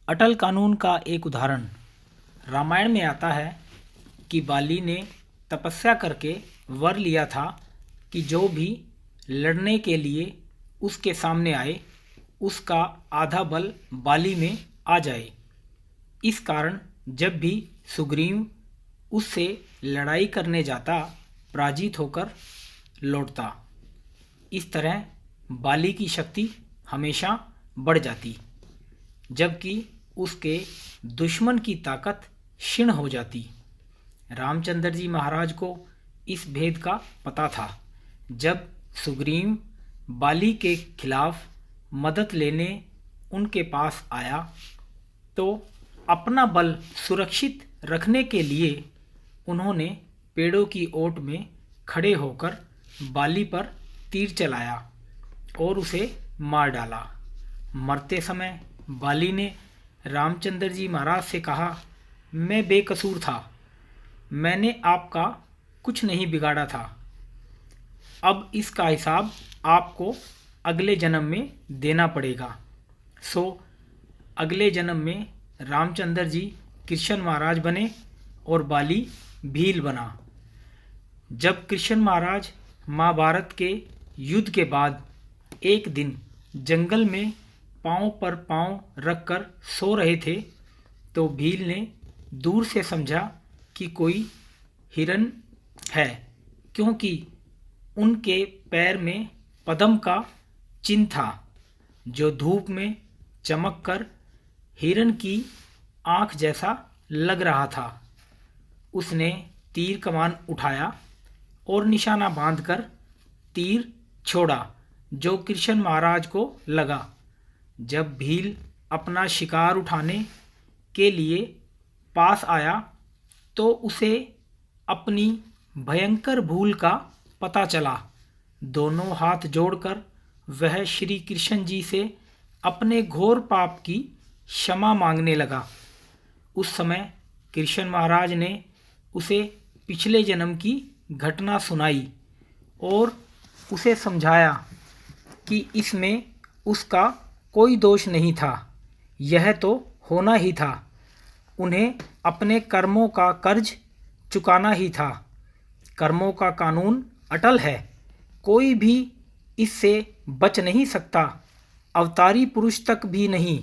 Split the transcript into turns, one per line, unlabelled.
अटल कानून का एक उदाहरण रामायण में आता है कि बाली ने तपस्या करके वर लिया था कि जो भी लड़ने के लिए उसके सामने आए उसका आधा बल बाली में आ जाए। इस कारण जब भी सुग्रीव उससे लड़ाई करने जाता पराजित होकर लौटता। इस तरह बाली की शक्ति हमेशा बढ़ जाती जबकि उसके दुश्मन की ताकत क्षीण हो जाती। रामचंद्र जी महाराज को इस भेद का पता था। जब सुग्रीव बाली के खिलाफ मदद लेने उनके पास आया तो अपना बल सुरक्षित रखने के लिए उन्होंने पेड़ों की ओट में खड़े होकर बाली पर तीर चलाया और उसे मार डाला। मरते समय बाली ने रामचंद्र जी महाराज से कहा, मैं बेकसूर था, मैंने आपका कुछ नहीं बिगाड़ा था। अब इसका हिसाब आपको अगले जन्म में देना पड़ेगा। सो अगले जन्म में रामचंद्र जी कृष्ण महाराज बने और बाली भील बना। जब कृष्ण महाराज महाभारत के युद्ध के बाद एक दिन जंगल में पांव पर पांव रखकर सो रहे थे तो भील ने दूर से समझा कि कोई हिरन है, क्योंकि उनके पैर में पद्म का चिन्ह था जो धूप में चमककर हिरन की आंख जैसा लग रहा था। उसने तीर कमान उठाया और निशाना बांधकर तीर छोड़ा जो कृष्ण महाराज को लगा। जब भील अपना शिकार उठाने के लिए पास आया तो उसे अपनी भयंकर भूल का पता चला। दोनों हाथ जोड़कर वह श्री कृष्ण जी से अपने घोर पाप की क्षमा मांगने लगा। उस समय कृष्ण महाराज ने उसे पिछले जन्म की घटना सुनाई और उसे समझाया कि इसमें उसका कोई दोष नहीं था, यह तो होना ही था। उन्हें अपने कर्मों का कर्ज चुकाना ही था। कर्मों का कानून अटल है, कोई भी इससे बच नहीं सकता, अवतारी पुरुष तक भी नहीं।